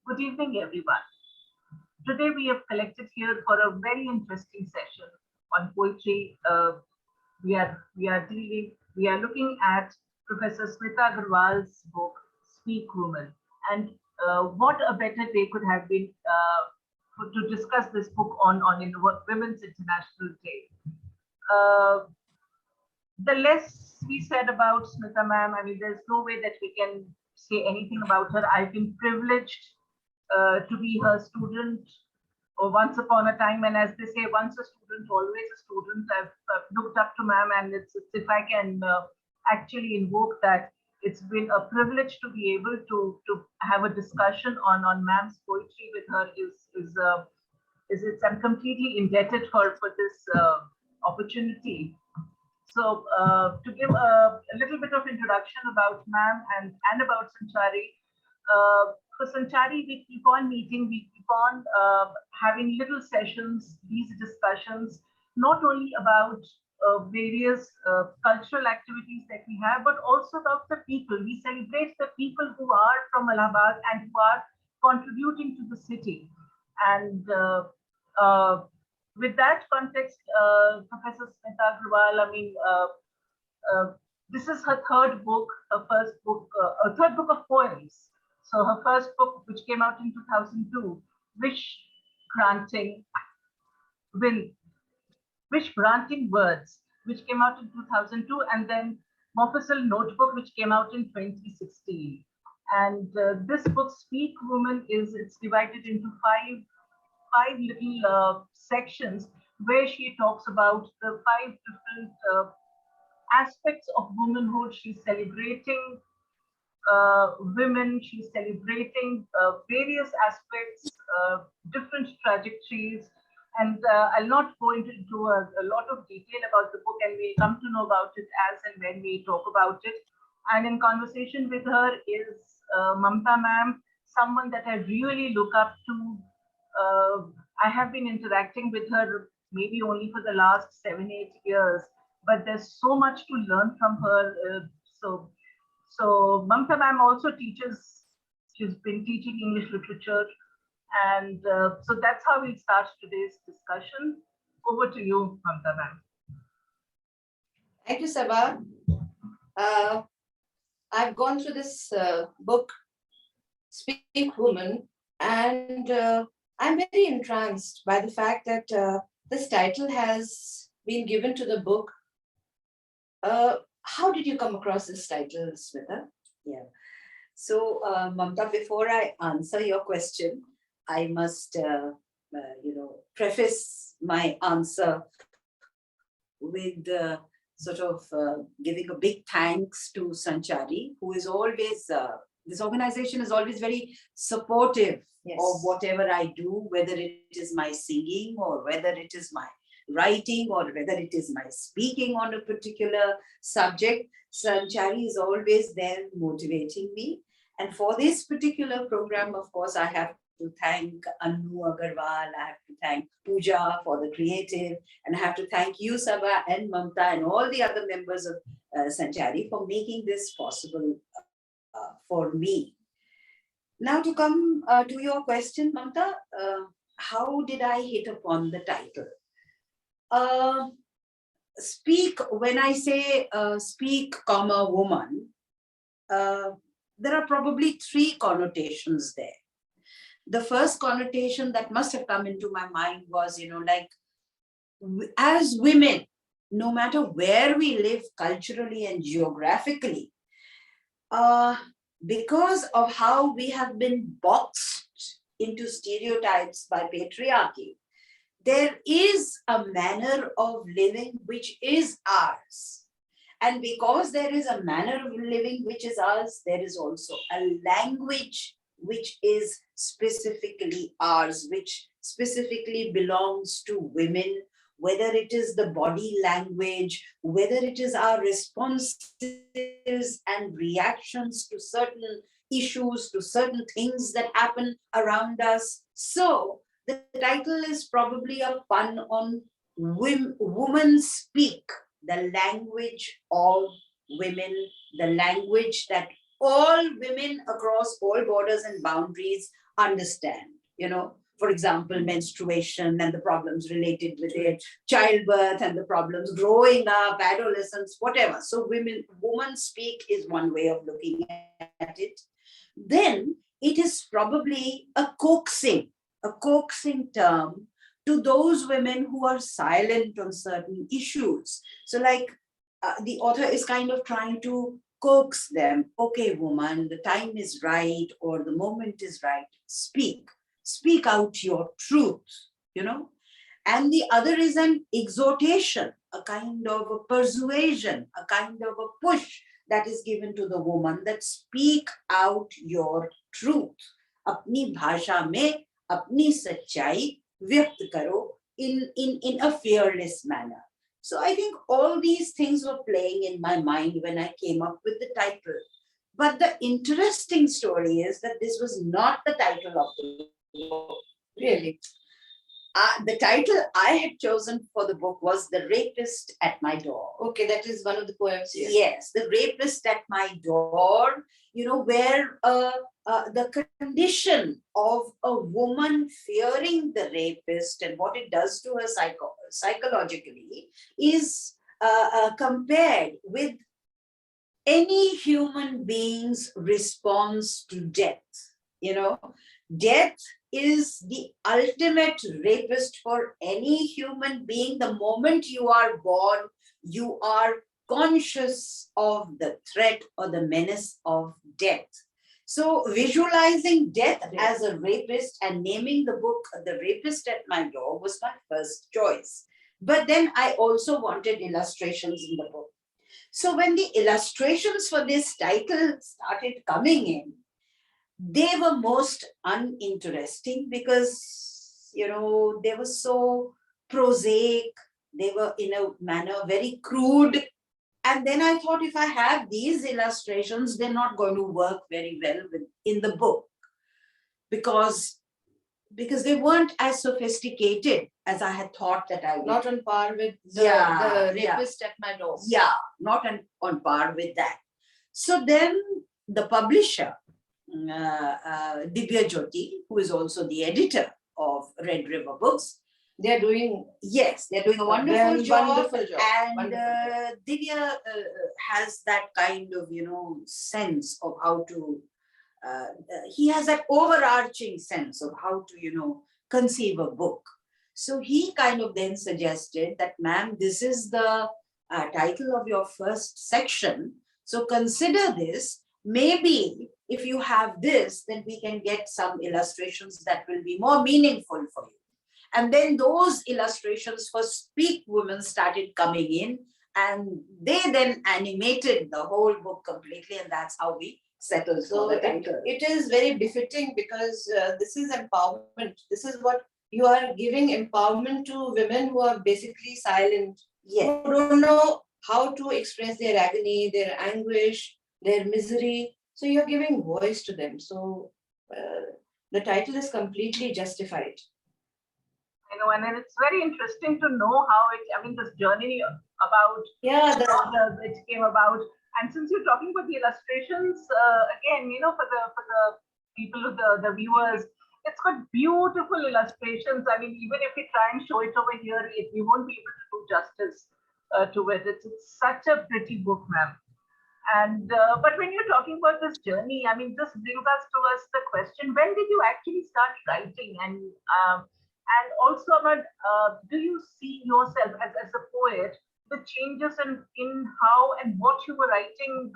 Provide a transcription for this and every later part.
Good evening, everyone. Today we have collected here for a very interesting session on poetry. We are looking at Professor Smita Agarwal's book Speak Woman, and what a better day could have been to discuss this book on Women's International Day. Uh, the less we said about Smita ma'am, I mean, there's no way that we can say anything about her. I've been privileged to be her student once upon a time. And as they say, once a student, always a student. I've looked up to ma'am, and it's if I can actually invoke that, it's been a privilege to be able to have a discussion on ma'am's poetry with her. I'm completely indebted for this opportunity. So to give a little bit of introduction about ma'am and about Sanchari, for Sanchari, we keep on meeting, we keep on having little sessions, these discussions, not only about various cultural activities that we have, but also about the people. We celebrate the people who are from Allahabad and who are contributing to the city. And with that context, Professor Smita Agarwal, I mean, this is her third book, third book of poems. So her first book, which came out in 2002, Wish Granting Words, which came out in 2002, and then Mofussil Notebook, which came out in 2016. And this book, Speak Woman, it's divided into five little sections where she talks about the five different aspects of womanhood. She's celebrating women, she's celebrating various aspects, different trajectories. And I'll not go into a lot of detail about the book, and we'll come to know about it as and when we talk about it. And in conversation with her is Mamta ma'am, someone that I really look up to. I have been interacting with her maybe only for the last 7-8 years, but there's so much to learn from her. So Mamta ma'am also teaches, she's been teaching English literature. And so that's how we'll start today's discussion. Over to you, Mamta ma'am. Thank you, Sabha. I've gone through this book, Speak Woman, and I'm very entranced by the fact that this title has been given to the book. How did you come across this title, Smita? Yeah. So, Mamta, before I answer your question, I must, preface my answer with sort of giving a big thanks to Sanchari, who is always, this organization is always very supportive of whatever I do, whether it is my singing or whether it is my writing or whether it is my speaking on a particular subject. Sanchari is always there motivating me. And for this particular program, of course, I have to thank Anu Agarwal, I have to thank Pooja for the creative, and I have to thank you, Sabha, and Mamta, and all the other members of Sanchari for making this possible for me. Now to come to your question, Mamta, how did I hit upon the title? Speak, when I say speak, comma, woman, there are probably three connotations there. The first connotation that must have come into my mind was, as women, no matter where we live culturally and geographically, because of how we have been boxed into stereotypes by patriarchy, there is a manner of living which is ours. And because there is a manner of living which is ours, there is also a language which is specifically ours, which specifically belongs to women, whether it is the body language, whether it is our responses and reactions to certain issues, to certain things that happen around us. So the title is probably a pun on Women Speak, the language of women, the language that all women across all borders and boundaries understand, for example, menstruation and the problems related with it, childbirth and the problems growing up, adolescence, whatever. So women speak is one way of looking at it. Then it is probably a coaxing term to those women who are silent on certain issues. So like the author is kind of trying to coax them. Okay, woman, the time is right or the moment is right. Speak out your truth, And the other is an exhortation, a kind of a persuasion, a kind of a push that is given to the woman, that speak out your truth. Apni bhasha mein apni sachai vyakt karo in a fearless manner. So I think all these things were playing in my mind when I came up with the title. But the interesting story is that this was not the title of the book. Really? The title I had chosen for the book was The Rapist at My Door. Okay, that is one of the poems here. Yes, The Rapist at My Door, where the condition of a woman fearing the rapist and what it does to her psychologically is compared with any human being's response to death. Death is the ultimate rapist for any human being. The moment you are born, you are conscious of the threat or the menace of death. So visualizing death as a rapist and naming the book The Rapist at My Door was my first choice. But then I also wanted illustrations in the book. So when the illustrations for this title started coming in, they were most uninteresting because, they were so prosaic. They were in a manner very crude. And then I thought, if I have these illustrations, they're not going to work very well in the book because they weren't as sophisticated as I had thought that I would. Not on par with the Rapist at My Door. Yeah, not on par with that. So then the publisher, Divya Jyoti, who is also the editor of Red River Books, they're doing a wonderful job. And Wonderful. Divya has that kind of sense of how to he has that overarching sense of how to conceive a book. So he kind of then suggested that, ma'am, this is the title of your first section, so consider this. Maybe if you have this, then we can get some illustrations that will be more meaningful for you. And then those illustrations for Speak Women started coming in, and they then animated the whole book completely, and that's how we settled So for the title. it is very befitting because this is empowerment. This is what you are giving, empowerment to women who are basically silent, Yeah. who don't know how to express their agony, their anguish, their misery. So you're giving voice to them. So the title is completely justified. And it's very interesting to know how this journey about how it came about. And since you're talking about the illustrations, again, for the people, the viewers, it's got beautiful illustrations. Even if we try and show it over here, we won't be able to do justice to it. It's such a pretty book, ma'am. And but when you're talking about this journey, this brings us to the question: when did you actually start writing? And also, do you see yourself as a poet, the changes in how and what you were writing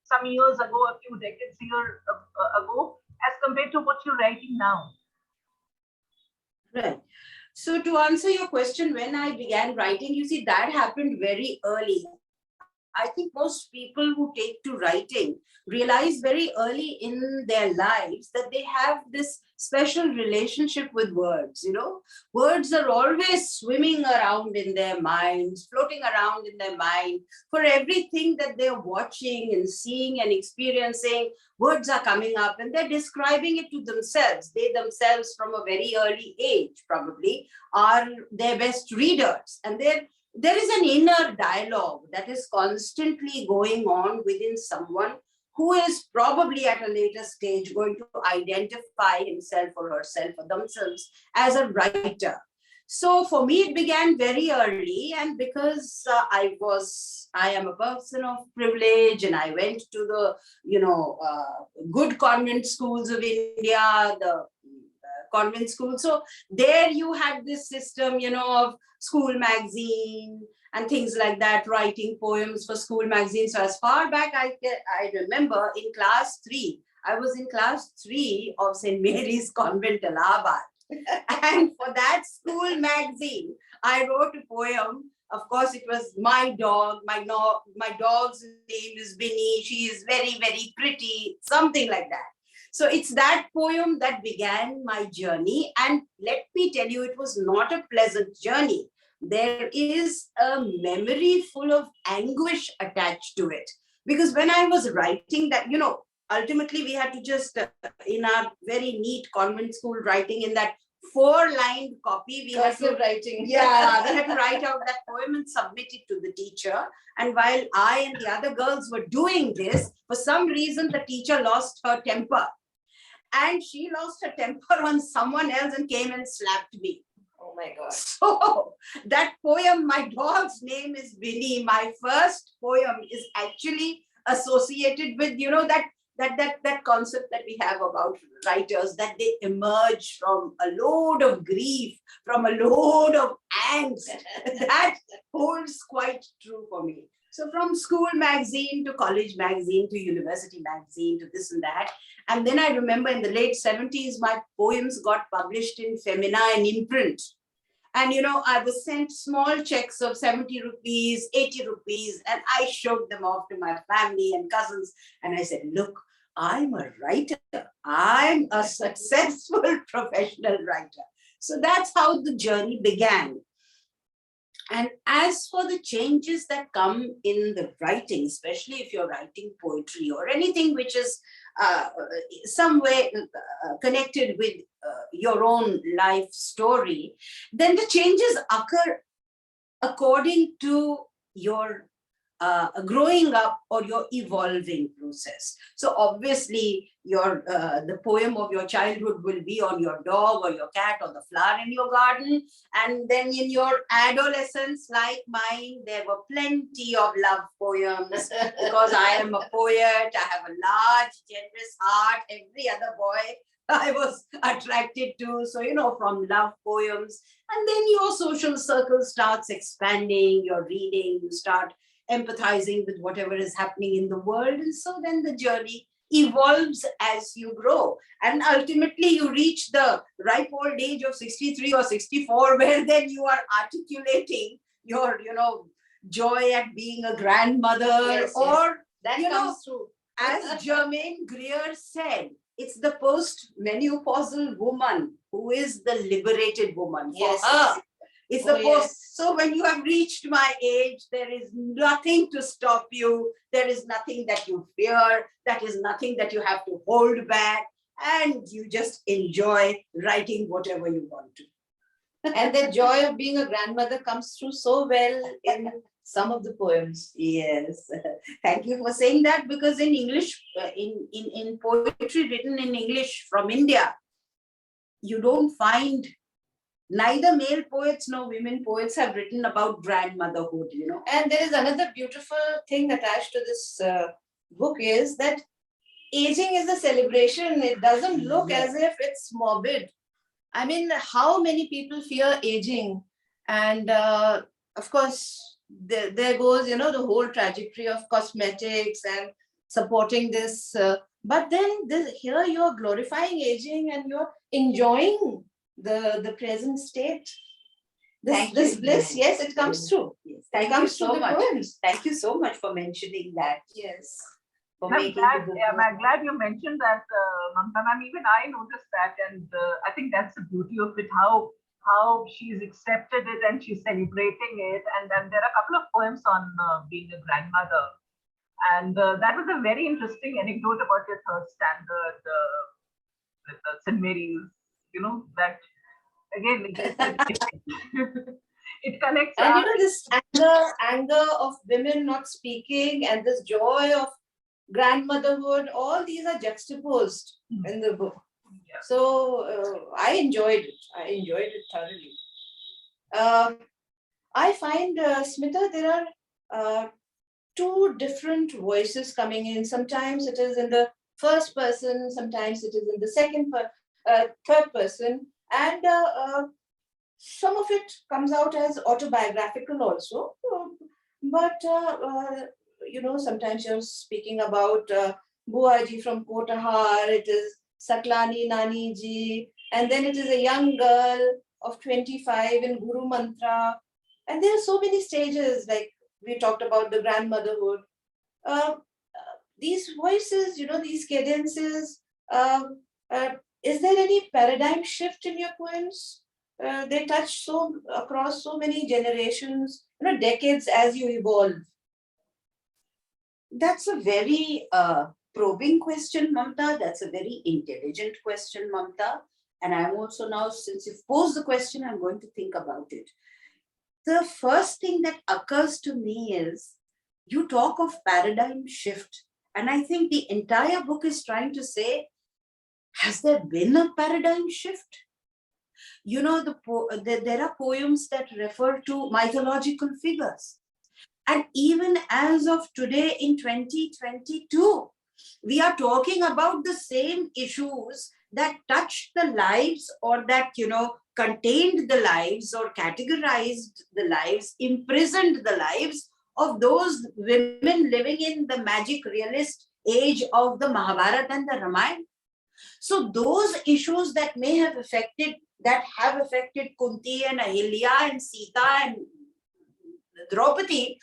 some years ago, a few decades ago, as compared to what you're writing now? Right. So to answer your question, when I began writing, you see, that happened very early. I think most people who take to writing realize very early in their lives that they have this special relationship with words. Words are always swimming around in their minds, floating around in their mind. For everything that they're watching and seeing and experiencing, words are coming up and they're describing it to themselves. They themselves, from a very early age, probably are their best readers. And there is an inner dialogue that is constantly going on within someone who is probably at a later stage going to identify himself or herself or themselves as a writer. So for me, it began very early, and because I am a person of privilege, and I went to the, good convent schools of India, the convent school. So there you had this system, of school magazine and things like that, writing poems for school magazines. So as far back I remember, in class 3, I was in class 3 of St. Mary's Convent, Allahabad. And for that school magazine, I wrote a poem. Of course, it was my dog. My dog's name is Binny. She is very, very pretty, something like that. So it's that poem that began my journey. And let me tell you, it was not a pleasant journey. There is a memory full of anguish attached to it. Because when I was writing that, ultimately we had to just, in our very neat convent school writing, in that 4-line copy, we had to writing. Yeah, we had to write out that poem and submit it to the teacher. And while I and the other girls were doing this, for some reason, the teacher lost her temper. And she lost her temper on someone else and came and slapped me. Oh my God. So that poem, my dog's name is Binny. My first poem is actually associated with, that concept that we have about writers, that they emerge from a load of grief, from a load of angst. That holds quite true for me. So from school magazine to college magazine to university magazine to this and that. And then I remember in the late 70s, my poems got published in Femina and in print. And, I was sent small checks of 70 rupees, 80 rupees, and I showed them off to my family and cousins. And I said, look, I'm a writer. I'm a successful professional writer. So that's how the journey began. And as for the changes that come in the writing, especially if you're writing poetry or anything which is some way connected with your own life story, then the changes occur according to your growing up or your evolving process. So obviously the poem of your childhood will be on your dog or your cat or the flower in your garden. And then in your adolescence, like mine, there were plenty of love poems because I am a poet. I have a large, generous heart. Every other boy I was attracted to. So, from love poems. And then your social circle starts expanding, your reading, you start empathizing with whatever is happening in the world. And so then the journey evolves as you grow. And ultimately you reach the ripe old age of 63 or 64, where then you are articulating your, joy at being a grandmother. Yes, or that comes through. As Germaine Greer said, it's the post-menopausal woman who is the liberated woman. For Yes. her, it's the post. Yes. So when you have reached my age, there is nothing to stop you. There is nothing that you fear. That is nothing that you have to hold back. And you just enjoy writing whatever you want to. And the joy of being a grandmother comes through so well in some of the poems. Yes, thank you for saying that, because in English, in poetry written in English from India, you don't find, neither male poets nor women poets have written about grandmotherhood, And there is another beautiful thing attached to this book is that aging is a celebration. It doesn't look Yes. as if it's morbid. I mean, how many people fear aging? And of course, there goes, the whole trajectory of cosmetics and supporting this. But then here you're glorifying aging and you're enjoying the present state. This bliss, yes, it comes through. Yes. It Thank you comes so through the much. poems. Thank you so much for mentioning that. Yes. For I'm making glad, the book. I'm glad you mentioned that, Mamta ma'am. Even I noticed that, and I think that's the beauty of it, how she's accepted it and she's celebrating it. And then there are a couple of poems on being a grandmother. And that was a very interesting anecdote about your third standard with St. Mary's, that again, it connects. And this anger of women not speaking and this joy of grandmotherhood, all these are juxtaposed Hmm. in the book. Yeah. So I enjoyed it. I enjoyed it thoroughly. I find, Smita, there are two different voices coming in. Sometimes it is in the first person, sometimes it is in the third person, and some of it comes out as autobiographical also. But sometimes you're speaking about Buaji from Kotahar, it is Saklani Nani ji, and then it is a young girl of 25 in Guru Mantra. And there are so many stages, like we talked about the grandmotherhood. These voices, these cadences, is there any paradigm shift in your poems? They touch so across so many generations, decades as you evolve. That's a very probing question, Mamta. That's a very intelligent question, Mamta. And I'm also now, since you've posed the question, I'm going to think about it. The first thing that occurs to me is you talk of paradigm shift. And I think the entire book is trying to say, has there been a paradigm shift? There are poems that refer to mythological figures. And even as of today in 2022, we are talking about the same issues that touched the lives, or that, contained the lives or categorized the lives, imprisoned the lives of those women living in the magic realist age of the Mahabharata and the Ramayana. So those issues that have affected Kunti and Ahilya and Sita and Draupadi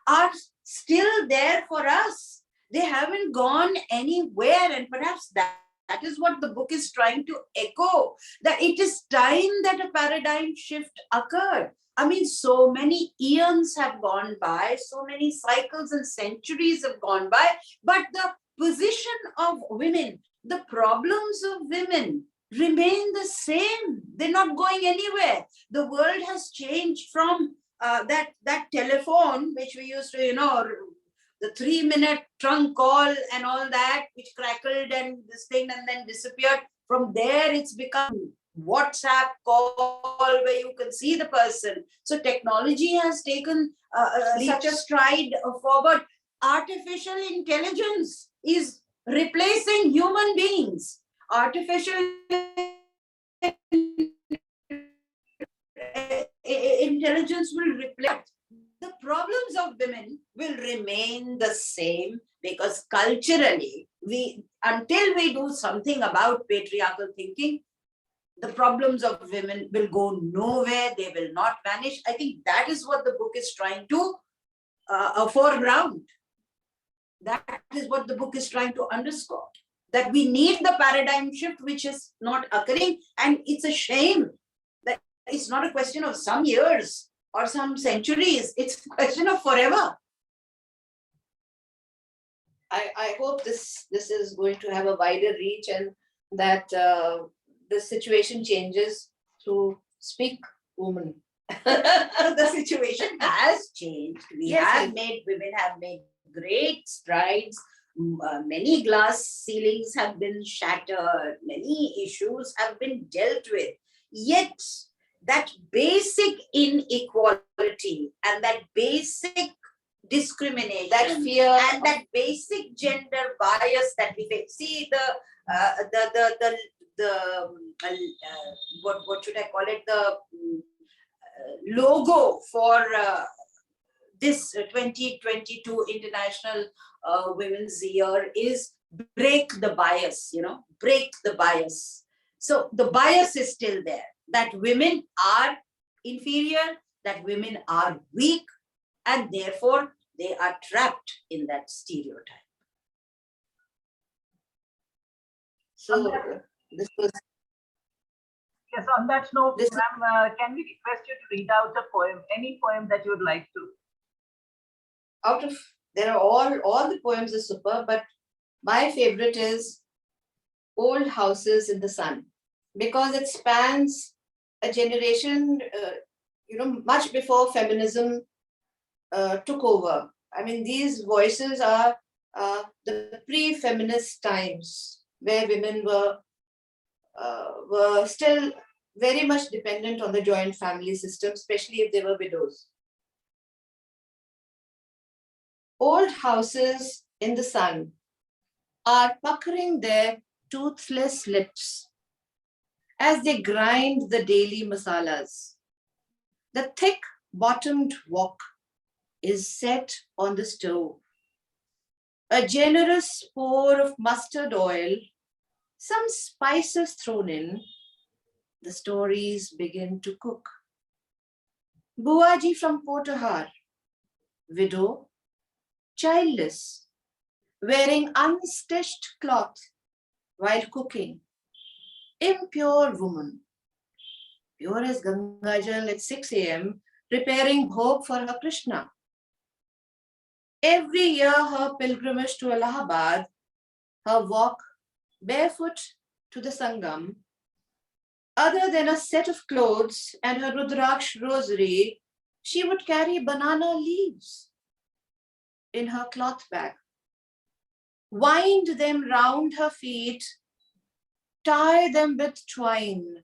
are still there for us. They haven't gone anywhere, and perhaps that is what the book is trying to echo, that it is time that a paradigm shift occurred. I mean, so many eons have gone by, so many cycles and centuries have gone by, but the position of women, the problems of women remain the same. They're not going anywhere. The world has changed from that telephone, which we used to, the 3-minute trunk call and all that, which crackled and this thing and then disappeared. From there, it's become WhatsApp call where you can see the person. So technology has taken such a stride forward. Artificial intelligence is replacing human beings. Artificial intelligence will replace. The problems of women will remain the same, because culturally, until we do something about patriarchal thinking, the problems of women will go nowhere. They will not vanish. I think that is what the book is trying to foreground. That is what the book is trying to underscore, that we need the paradigm shift, which is not occurring. And it's a shame that it's not a question of some years or some centuries. It's a question of forever. I hope this is going to have a wider reach, and that the situation changes through Speak Woman. The situation has changed. Yes. Women have made great strides. Many glass ceilings have been shattered. Many issues have been dealt with. Yet, that basic inequality and that basic discrimination, That fear and that basic gender bias that we face. See what should I call it? The logo for this 2022 International Women's Year is break the bias. Break the bias. So the bias is still there, that women are inferior, that women are weak, and therefore they are trapped in that stereotype. So this was. Yes, on that note, This- ma'am, can we request you to read out a poem, any poem that you would like to? There are all the poems are superb, but my favorite is Old Houses in the Sun, because it spans a generation, much before feminism took over. I mean, these voices are the pre-feminist times where women were still very much dependent on the joint family system, especially if they were widows. Old houses in the sun are puckering their toothless lips as they grind the daily masalas. The thick-bottomed wok is set on the stove. A generous pour of mustard oil, some spices thrown in, the stories begin to cook. Buaji from Potahar, widow, childless, wearing unstitched cloth while cooking. Impure woman, pure as Gangajal at 6 a.m., preparing bhog for her Krishna. Every year her pilgrimage to Allahabad, her walk barefoot to the Sangam, other than a set of clothes and her Rudraksh rosary, she would carry banana leaves in her cloth bag, wind them round her feet, tie them with twine,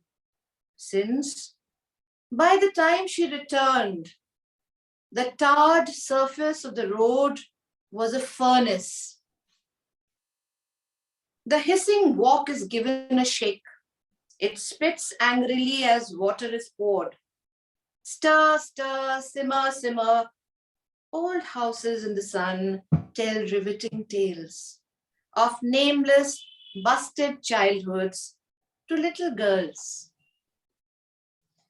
since by the time she returned, the tarred surface of the road was a furnace. The hissing wok is given a shake. It spits angrily as water is poured. Stir, stir, simmer, simmer. Old houses in the sun tell riveting tales of nameless, busted childhoods to little girls.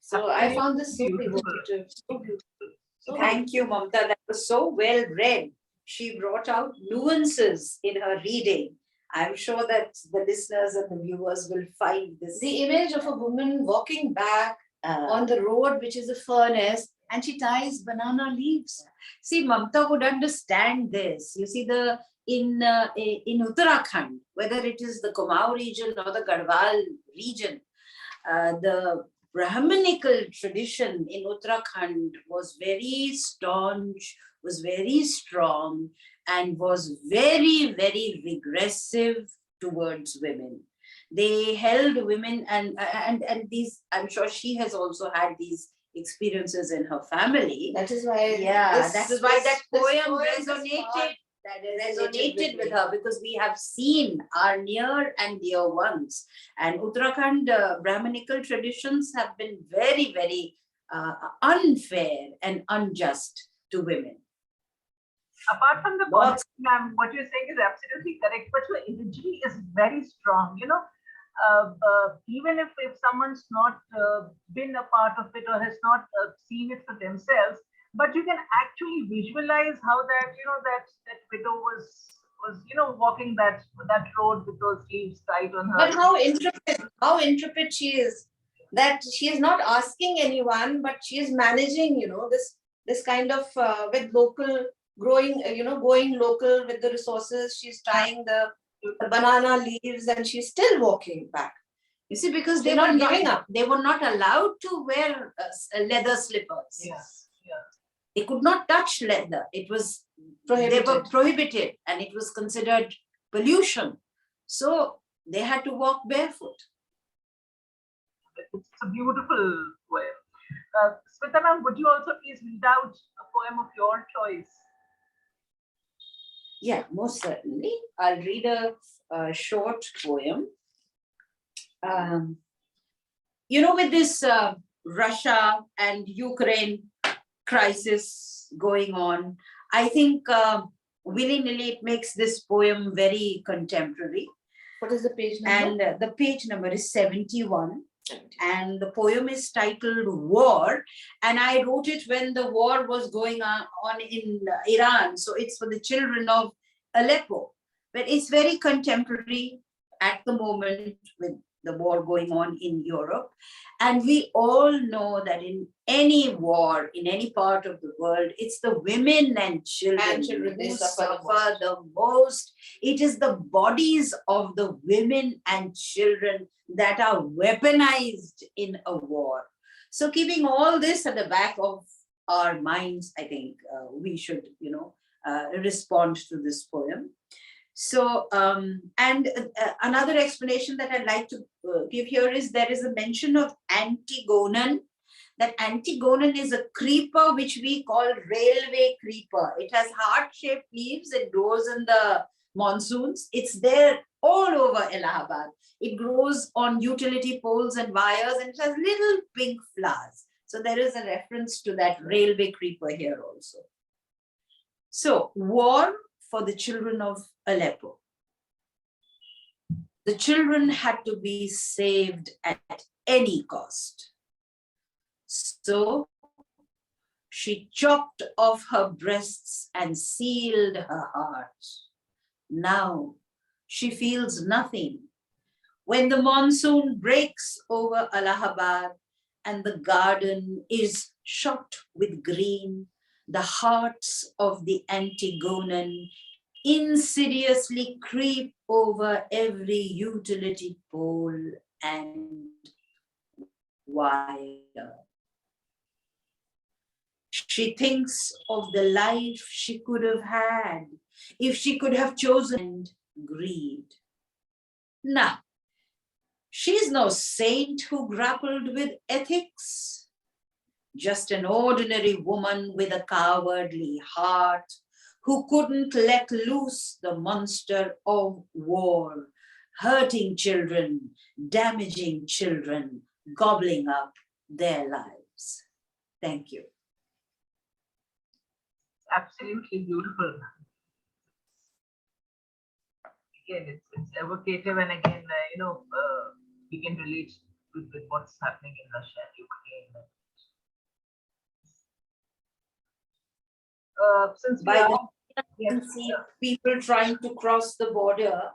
So I found this so evocative, so beautiful. So Thank you, Mamta. That was so well read. She brought out nuances in her reading. I'm sure that the listeners and the viewers will find this. the image of a woman walking back on the road, which is a furnace, and she ties banana leaves. See, Mamta would understand this. You see, in Uttarakhand, whether it is the Kumaon region or the Garhwal region, the Brahminical tradition in Uttarakhand was very staunch, was very strong, and was very, very regressive towards women. They held women, and these, I'm sure she has also had these experiences in her family. That is why, That is why that poem this resonated. part That resonated resonated with with her because we have seen our near and dear ones. And Uttarakhand Brahminical traditions have been very, very unfair and unjust to women. Apart from the concept, ma'am, what you're saying is absolutely correct, but your imagery is very strong. You know, even if someone's not been a part of it or has not seen it for themselves, but you can actually visualize how that, you know, that widow was walking that road with those leaves tied on her. But how intrepid she is, that she is not asking anyone, but she is managing, this kind of with local growing, going local with the resources. She's tying the banana leaves and she's still walking back. You see, because They're not giving up. They were not allowed to wear leather slippers. Yes. They could not touch leather. It was Prohibited. They were prohibited, and it was considered pollution. So they had to walk barefoot. It's a beautiful poem. Smita ma'am, would you also please read out a poem of your choice? Yeah, most certainly. I'll read a short poem. With this Russia and Ukraine crisis going on, I think willy-nilly it makes this poem very contemporary. What is the page number? And the page number is 71. And the poem is titled War. And I wrote it when the war was going on in Iran. So it's for the children of Aleppo. But it's very contemporary at the moment with the war going on in Europe. And we all know that in any war, in any part of the world, it's the women and children They who suffer the most. It is the bodies of the women and children that are weaponized in a war. So keeping all this at the back of our minds, I think we should, respond to this poem. So, another explanation that I'd like to give here is there is a mention of Antigonan. That Antigonan is a creeper which we call railway creeper. It has heart-shaped leaves. It grows in the monsoons. It's there all over Allahabad. It grows on utility poles and wires, and it has little pink flowers. So there is a reference to that railway creeper here also. So, war for the children of Aleppo. The children had to be saved at any cost. So she chopped off her breasts and sealed her heart. Now she feels nothing. When the monsoon breaks over Allahabad and the garden is shot with green, the hearts of the Antigonan insidiously creep over every utility pole and wire. She thinks of the life she could have had if she could have chosen greed. Now, she's no saint who grappled with ethics, just an ordinary woman with a cowardly heart who couldn't let loose the monster of war, hurting children, damaging children, gobbling up their lives. Thank you. Absolutely beautiful. Again, it's evocative, and again, we can relate with what's happening in Russia and Ukraine. Since By the people trying to cross the border,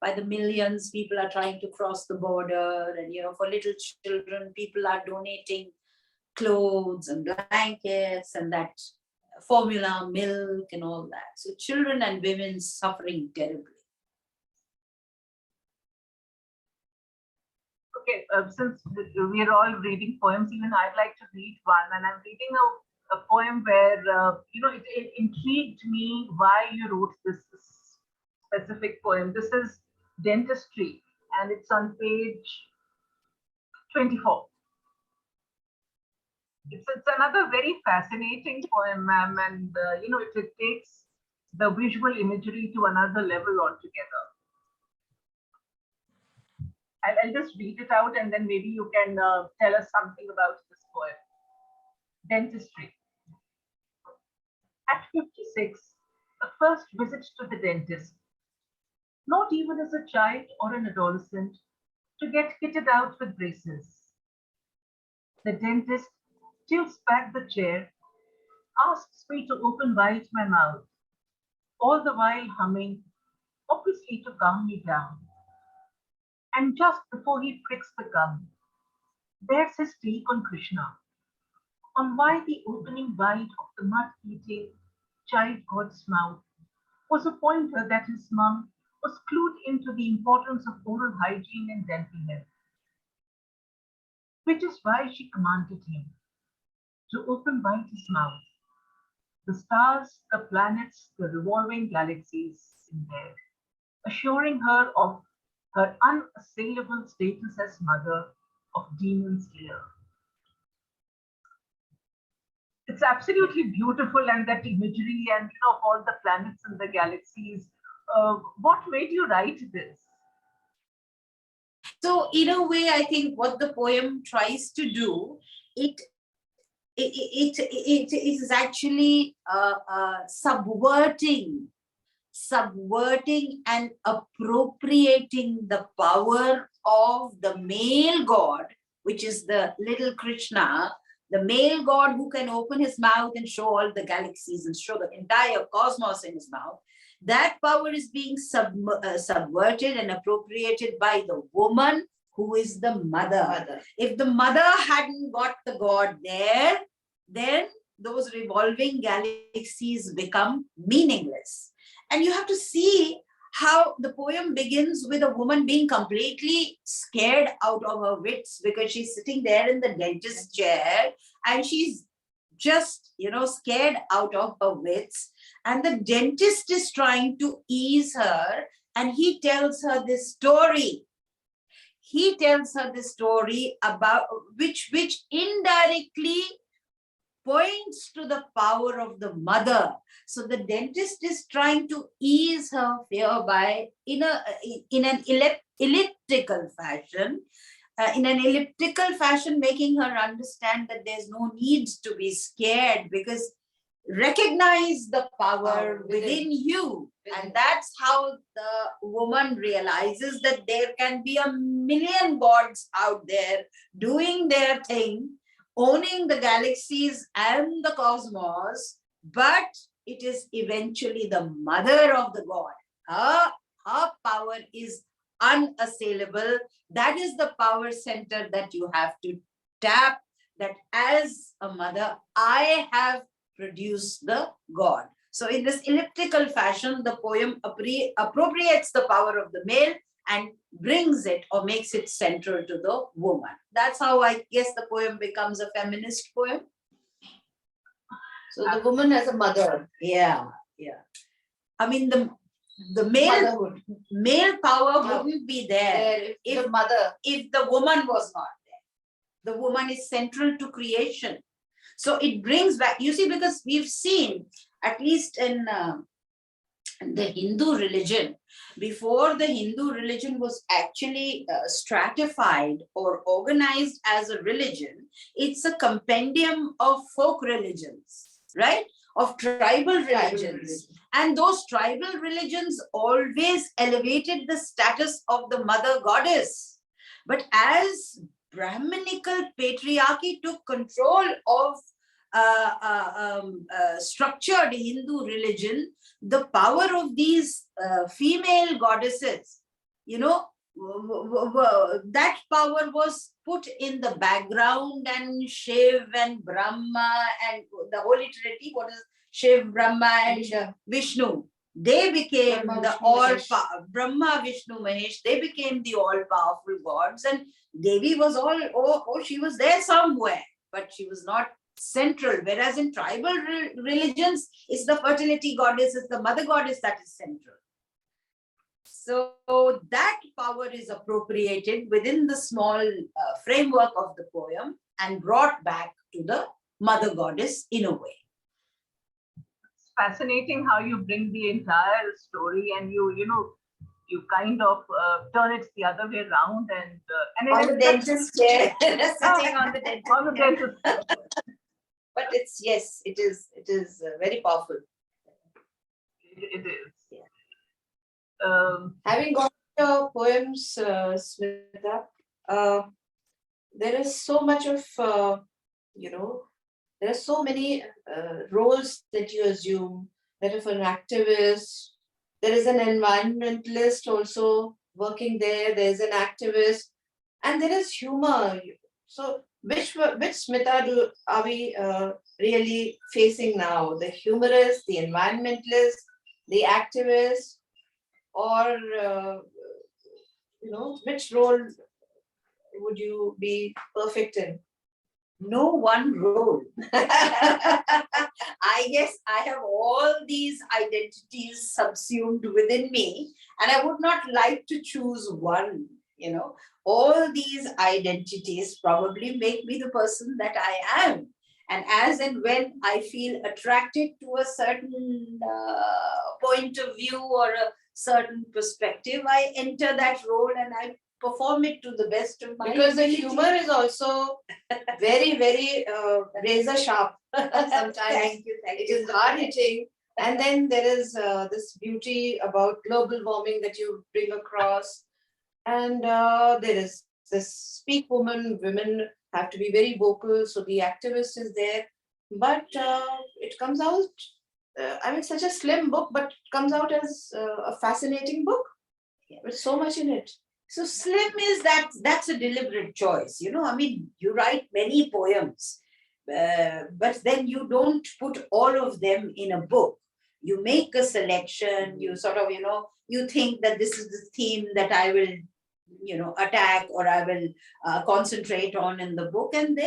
by the millions, people are trying to cross the border, and for little children, people are donating clothes and blankets and that formula milk and all that. So children and women suffering terribly. Okay, since we are all reading poems, even I'd like to read one, and I'm reading a poem where it intrigued me why you wrote this specific poem. This is Dentistry, and it's on page 24. It's another very fascinating poem, ma'am, and it takes the visual imagery to another level altogether. I'll just read it out, and then maybe you can tell us something about this poem. Dentistry. At 56, a first visit to the dentist, not even as a child or an adolescent, to get kitted out with braces. The dentist tilts back the chair, asks me to open wide my mouth, all the while humming, obviously to calm me down. And just before he pricks the gum, there's his take on Krishna, on why the opening wide of the mud-eating child god's mouth was a pointer that his mum was clued into the importance of oral hygiene and dental health, which is why she commanded him to open wide his mouth. The stars, the planets, the revolving galaxies in there, assuring her of her unassailable status as mother of demon slayer. It's absolutely beautiful, and that imagery and all the planets and the galaxies. What made you write this? So in a way, I think what the poem tries to do, it is actually subverting and appropriating the power of the male god, which is the little Krishna, the male god who can open his mouth and show all the galaxies and show the entire cosmos in his mouth. That power is being subverted and appropriated by the woman who is the mother. If the mother hadn't got the god there, then those revolving galaxies become meaningless. And you have to see how the poem begins with a woman being completely scared out of her wits because she's sitting there in the dentist chair and she's just, scared out of her wits. and the dentist is trying to ease her, and he tells her this story. He tells her the story about which indirectly points to the power of the mother. So the dentist is trying to ease her fear by in an elliptical fashion. Making her understand that there's no need to be scared, because recognize the power within you. And that's how the woman realizes that there can be a million gods out there doing their thing, owning the galaxies and the cosmos, but it is eventually the mother of the god. Her power is unassailable. That is the power center that you have to tap, that as a mother, I have produced the god. So in this elliptical fashion, the poem appropriates the power of the male and brings it or makes it central to the woman. That's how I guess the poem becomes a feminist poem. So the woman as a mother. Yeah. I mean, the male power wouldn't be there if the woman was not there. The woman is central to creation. So it brings back, you see, because we've seen, at least in the Hindu religion, before the Hindu religion was actually stratified or organized as a religion, it's a compendium of folk religions, right? Of tribal religions. And those tribal religions always elevated the status of the mother goddess. But as Brahminical patriarchy took control of structured Hindu religion, the power of these female goddesses, that power was put in the background, and Shiv and Brahma and the Holy Trinity, what is Shiv, Brahma and Vishnu, they became Brahma, Vishnu, Mahesh, they became the all-powerful gods, and Devi was she was there somewhere, but she was not central. Whereas in tribal religions, it's the fertility goddess, it's the mother goddess that is central. So that power is appropriated within the small framework of the poem and brought back to the mother goddess in a way. It's fascinating how you bring the entire story and you kind of turn it the other way around and on the dentist chair, sitting on the dentist on the dentist chair. But it is very powerful. It is. Yeah. Having got your poems, Smita, there is so much of, there are so many roles that you assume. That of an activist, there is an environmentalist also working there, there's an activist, and there is humor. So which Smita are we really facing now? The humorist, the environmentalist, the activist, or which role would you be perfect in? No one role. I guess I have all these identities subsumed within me, and I would not like to choose one. All these identities probably make me the person that I am. And as and when I feel attracted to a certain point of view or a certain perspective, I enter that role and I perform it to the best of my because ability. The humor is also very, very razor sharp. Sometimes Thank you. It is hard hitting. And then there is this beauty about global warming that you bring across. And there is this speak women have to be very vocal. So the activist is there. But it comes out, such a slim book, but it comes out as a fascinating book with so much in it. So slim is that's a deliberate choice. You write many poems, but then you don't put all of them in a book. You make a selection, you sort of, you think that this is the theme that I will, attack or I will concentrate on in the book. And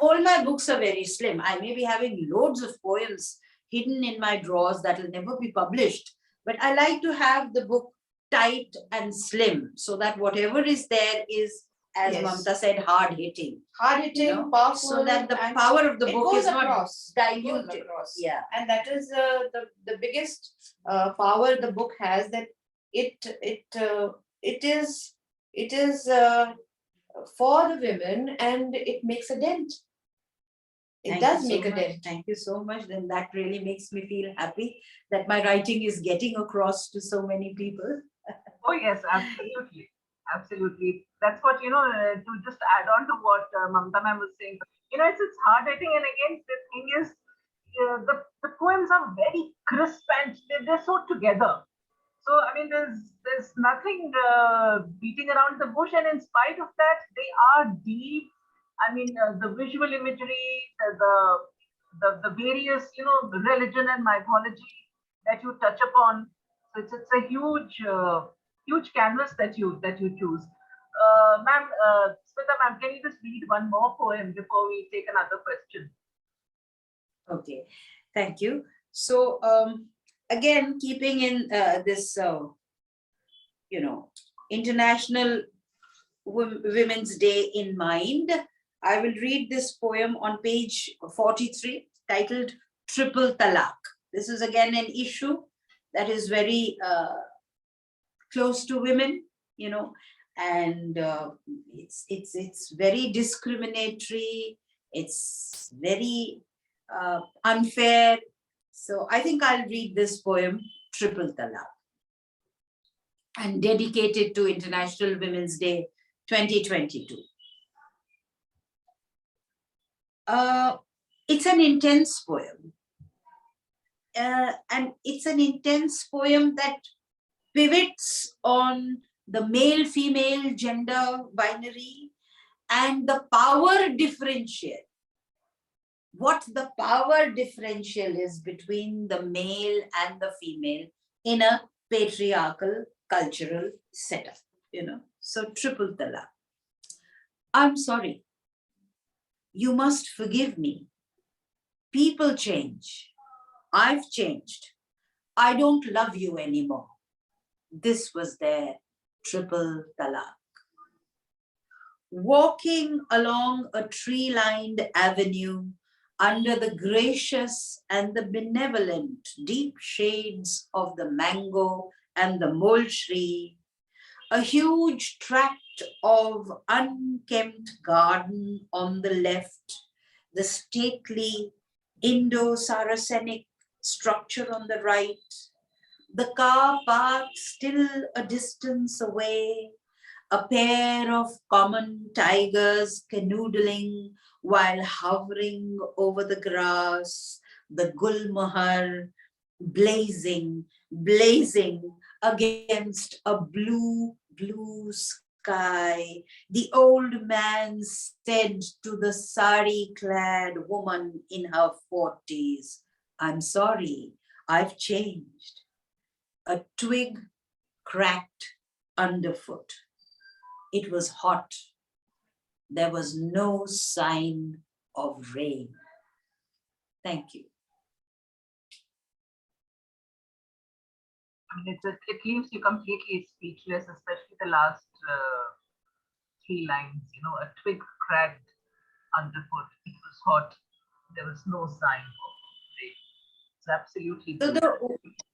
all my books are very slim. I may be having loads of poems hidden in my drawers that will never be published. But I like to have the book tight and slim so that whatever is there is, as Yes. Mamta said, hard hitting. Hard hitting, know, powerful. So that the and power of the it book goes is not across. It goes diluted. across. Yeah. And that is the biggest power the book has, that it is for the women, and it makes a dent. It Thank does you so make a much. dent. Thank you so much. Then that really makes me feel happy that my writing is getting across to so many people. Oh yes, absolutely, absolutely. That's what to just add on to what Mamta ma'am was saying. It's hard hitting, and again, the thing is, the poems are very crisp and they're so together. So I mean, there's nothing beating around the bush, and in spite of that, they are deep. I mean, the visual imagery, the various religion and mythology that you touch upon. So it's a huge canvas that you choose. Ma'am, Smita ma'am, can you just read one more poem before we take another question? Okay, thank you. So again, keeping in this, International Women's Day in mind, I will read this poem on page 43 titled Triple Talaq. This is again an issue that is very close to women, and it's very discriminatory. It's very unfair. So I think I'll read this poem, Triple Talaq, and dedicate it to International Women's Day 2022. It's an intense poem. And it's an intense poem that pivots on the male-female gender binary and the power differential. What the power differential is between the male and the female in a patriarchal cultural setup, So Triple Talaq. I'm sorry. You must forgive me. People change. I've changed. I don't love you anymore. This was their Triple Talaq. Walking along a tree-lined avenue under the gracious and the benevolent deep shades of the mango and the mulberry, a huge tract of unkempt garden on the left, the stately Indo-Saracenic structure on the right, the car parked still a distance away, a pair of common tigers canoodling while hovering over the grass, the Gulmohar blazing against a blue sky. The old man said to the sari-clad woman in her 40s, I'm sorry, I've changed. A twig cracked underfoot. It was hot. There was no sign of rain. Thank you. I mean, it leaves you completely speechless, especially the last three lines. A twig cracked underfoot. It was hot. There was no sign of rain. It's absolutely. So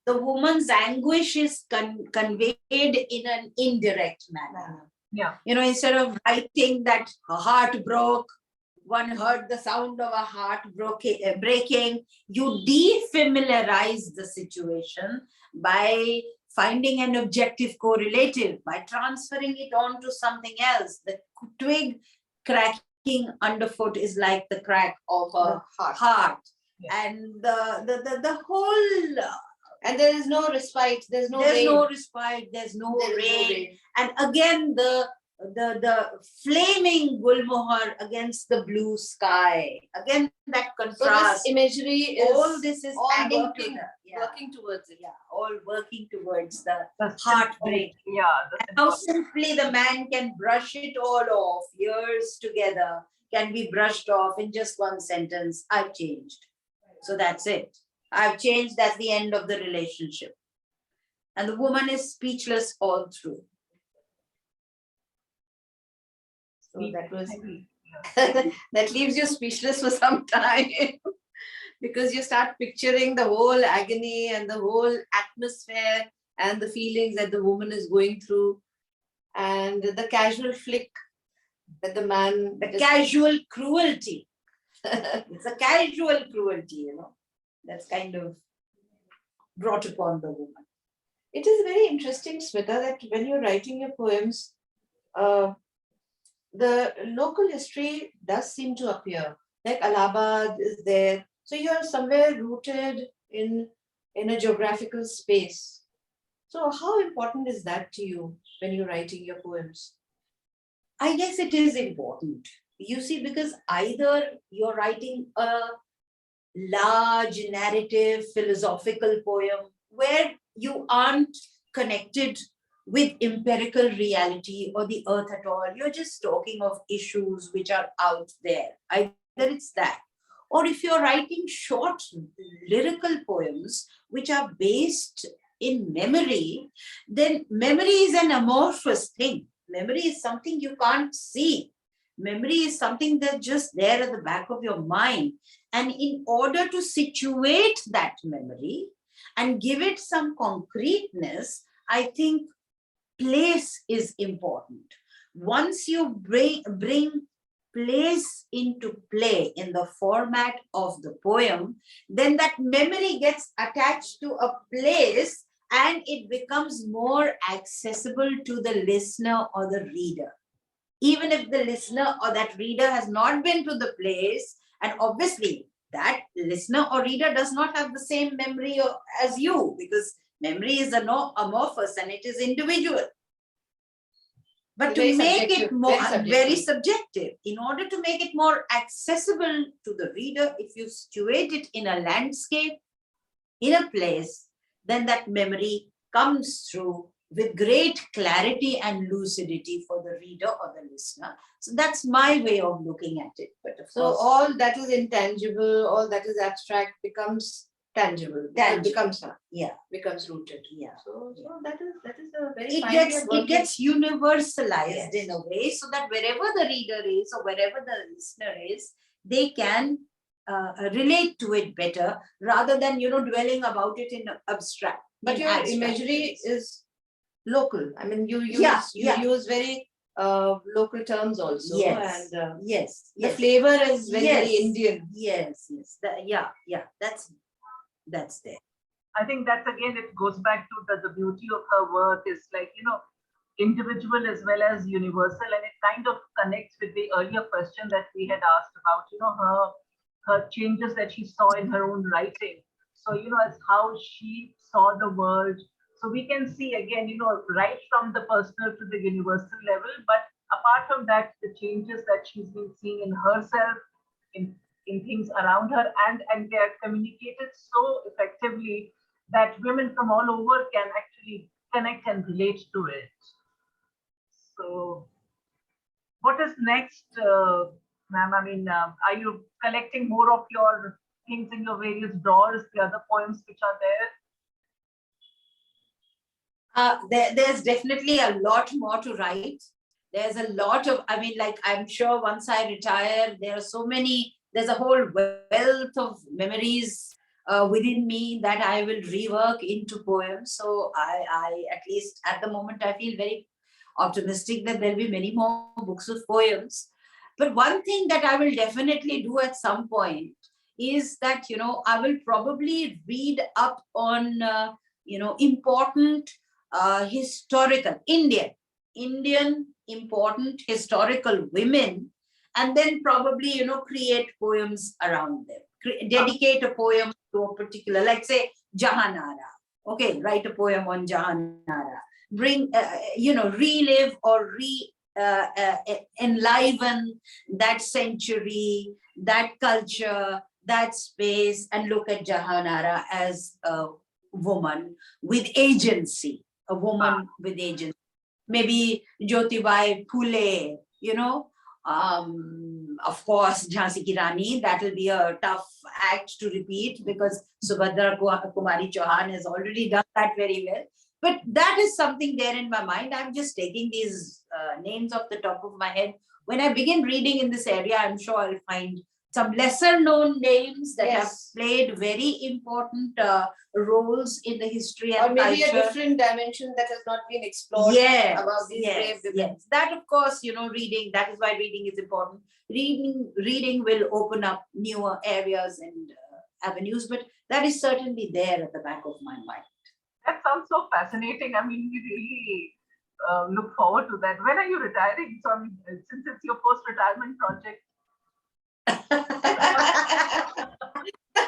the woman's anguish is conveyed in an indirect manner. Yeah. Instead of writing that a heart broke, one heard the sound of a heart breaking, you defamiliarize the situation by finding an objective correlative, by transferring it on to something else. The twig cracking underfoot is like the crack of a heart. Yeah. And the whole... And there is no respite. There's no respite. There's no rain. And again, the flaming Gulmohar against the blue sky. Again, that contrast. So this imagery is all this is adding working towards it. Yeah, all working towards the heartbreak. Yeah. And how simply the man can brush it all off. Years together can be brushed off in just one sentence. I've changed. So that's it. I've changed, that's the end of the relationship. And the woman is speechless all through. So that was Yeah. that leaves you speechless for some time because you start picturing the whole agony and the whole atmosphere and the feelings that the woman is going through, and the casual flick that the man The casual cruelty. It's a casual cruelty, that's kind of brought upon the woman. It is very interesting, Smita, that when you're writing your poems, the local history does seem to appear. Like Allahabad is there. So you're somewhere rooted in a geographical space. So how important is that to you when you're writing your poems? I guess it is important. You see, because either you're writing a large narrative, philosophical poem where you aren't connected with empirical reality or the earth at all. You're just talking of issues which are out there. Either it's that. Or if you're writing short lyrical poems which are based in memory, then memory is an amorphous thing. Memory is something you can't see. Memory is something that's just there at the back of your mind. And in order to situate that memory and give it some concreteness, I think place is important. Once you bring place into play in the format of the poem, then that memory gets attached to a place and it becomes more accessible to the listener or the reader. Even if the listener or that reader has not been to the place, and obviously that listener or reader does not have the same memory as you, because memory is amorphous and it is individual. But Very to make subjective, it more very subjective, in order to make it more accessible to the reader, if you situate it in a landscape, in a place, then that memory comes through with great clarity and lucidity for the reader or the listener. So that's my way of looking at it. But of So course, all that is intangible, all that is abstract becomes tangible. Tangible. Becomes rooted. yeah. So that is a very It fine gets way of working. it gets universalized Yes. in a way, so that wherever the reader is or wherever the listener is, they can relate to it better rather than dwelling about it in abstract. But in your abstract imagery terms. is local. I mean, you use Yeah. use very local terms also. Yes. And Yes, the yes, flavor is very, very Yes. Indian. yes. Yeah. That's there. I think that's again, it goes back to the beauty of her work is like, individual as well as universal. And it kind of connects with the earlier question that we had asked about, her changes that she saw in her own writing. So, as how she saw the world. So we can see again, right from the personal to the universal level. But apart from that, the changes that she's been seeing in herself, in things around her, and they are communicated so effectively that women from all over can actually connect and relate to it. So what is next, ma'am? I mean, are you collecting more of your things in your various drawers, the other poems which are there? There's definitely a lot more to write. There's a lot of, I'm sure once I retire, there's a whole wealth of memories within me that I will rework into poems. So I, at least at the moment, I feel very optimistic that there'll be many more books of poems. But one thing that I will definitely do at some point is that, I will probably read up on, important historical Indian important historical women, and then probably, create poems around them. Dedicate a poem to a particular, like say, Jahanara. Okay, write a poem on Jahanara. Bring, relive or enliven that century, that culture, that space, and look at Jahanara as a woman with agency, a woman with agency. Maybe Jyotibai Phule, Of course, Jhansi Ki Rani, that will be a tough act to repeat because Subhadra Kumari Chauhan has already done that very well. But that is something there in my mind. I'm just taking these names off the top of my head. When I begin reading in this area, I'm sure I'll find some lesser known names that have Yes. played very important roles in the history and Or maybe culture. a different dimension that has not been explored Yes, about these brave women. yes. That, of course, reading, that is why reading is important. Reading will open up newer areas and avenues, but that is certainly there at the back of my mind. That sounds so fascinating. I mean, we really look forward to that. When are you retiring? So, I mean, since it's your post-retirement project.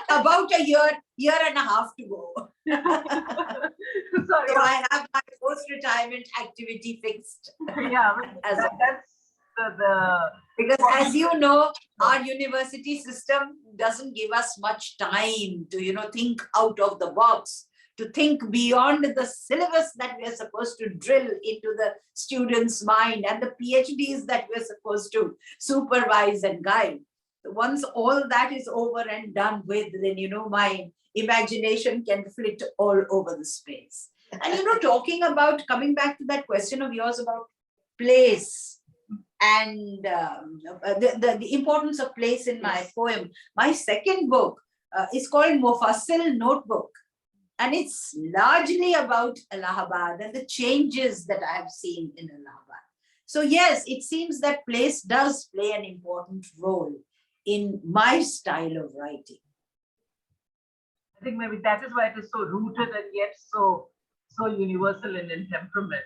About a year and a half to go. Sorry. So I have my post-retirement activity fixed. Yeah, As that's the Because as you know, our university system doesn't give us much time to, think out of the box, to think beyond the syllabus that we're supposed to drill into the student's mind and the PhDs that we're supposed to supervise and guide. Once all that is over and done with, then, my imagination can flit all over the space. And, talking about, coming back to that question of yours about place, and the importance of place in my poem. My second book is called Mufassil Notebook, and it's largely about Allahabad and the changes that I have seen in Allahabad. So yes, it seems that place does play an important role in my style of writing. I think maybe that is why it is so rooted and yet so universal in temperament.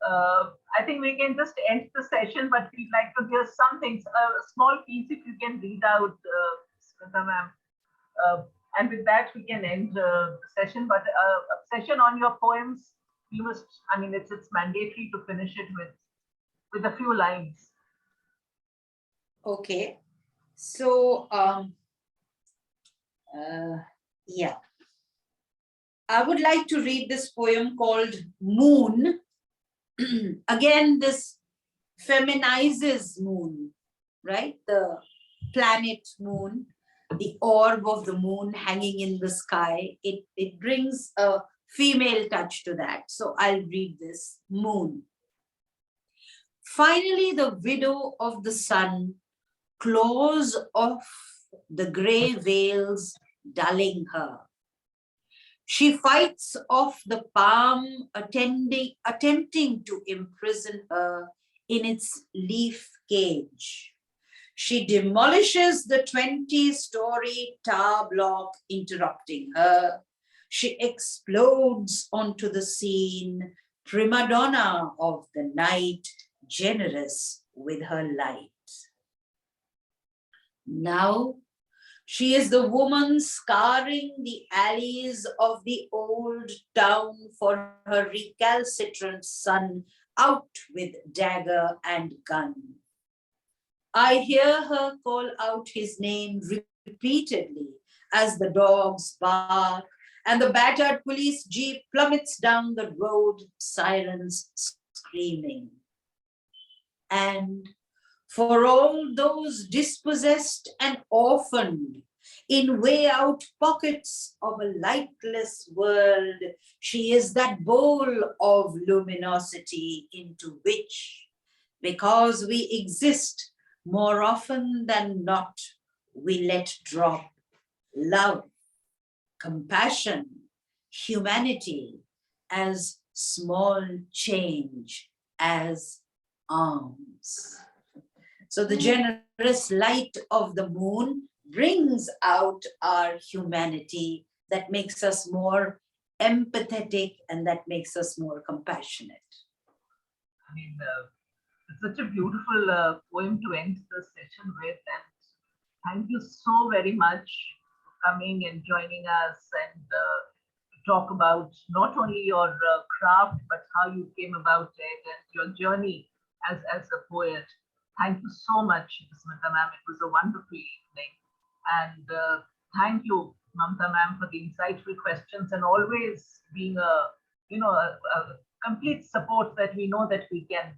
I think we can just end the session, but we'd like to hear some things, a small piece if you can read out, Smita ma'am. And with that, we can end the session, but a session on your poems, you must, I mean, it's mandatory to finish it with a few lines. Okay. So, yeah. I would like to read this poem called Moon. Again, this feminizes moon, right? The planet moon, the orb of the moon hanging in the sky. It brings a female touch to that. So I'll read this. Moon. Finally, the widow of the sun claws off the gray veils dulling her. She fights off the palm, attempting to imprison her in its leaf cage. She demolishes the 20-story tower block, interrupting her. She explodes onto the scene, prima donna of the night, generous with her light. Now, she is the woman scouring the alleys of the old town for her recalcitrant son, out with dagger and gun. I hear her call out his name repeatedly as the dogs bark and the battered police jeep plummets down the road, sirens screaming. And for all those dispossessed and orphaned in way out pockets of a lightless world, she is that bowl of luminosity into which, because we exist more often than not, we let drop love, compassion, humanity as small change, as arms. So the generous light of the moon brings out our humanity that makes us more empathetic and that makes us more compassionate. I mean, it's such a beautiful poem to end the session with. And thank you so very much for coming and joining us and talk about not only your craft, but how you came about it and your journey as a poet. Thank you so much, Smita ma'am. It was a wonderful evening. And thank you, Mamta ma'am, for the insightful questions and always being a complete support that we know that we can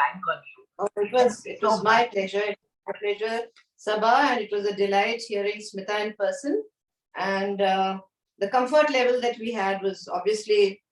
bank on you. Oh, it Thank you was so my much. pleasure. It was my pleasure, Sabha, and it was a delight hearing Smita in person. And the comfort level that we had was obviously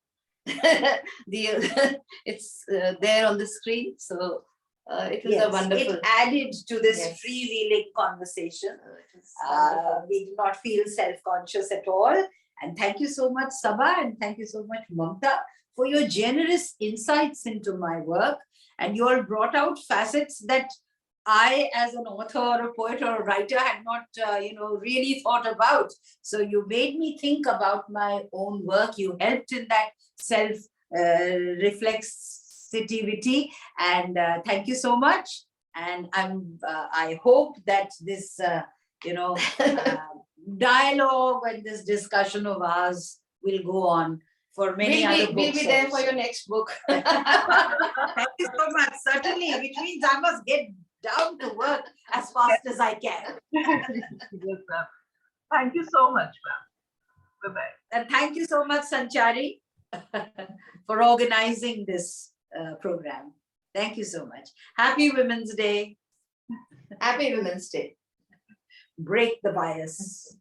it's there on the screen. So it was a Yes, wonderful. it added to this Yes. freewheeling conversation. It was wonderful. We did not feel self-conscious at all. And thank you so much, Sabha, and thank you so much, Mamta, for your generous insights into my work. And you all brought out facets that I, as an author or a poet or a writer, had not, really thought about. So you made me think about my own work. You helped in that self reflexivity, and thank you so much. And I hope that this, dialogue and this discussion of ours will go on for many other books. We'll be there for also. your next book. Thank you so much. Certainly, which means I must get down to work as fast as I can. Yes, ma'am. Thank you so much, ma'am. Bye-bye. And thank you so much, Sanchari, for organizing this program. Thank you so much. Happy Women's Day. Happy Women's Day. Break the bias.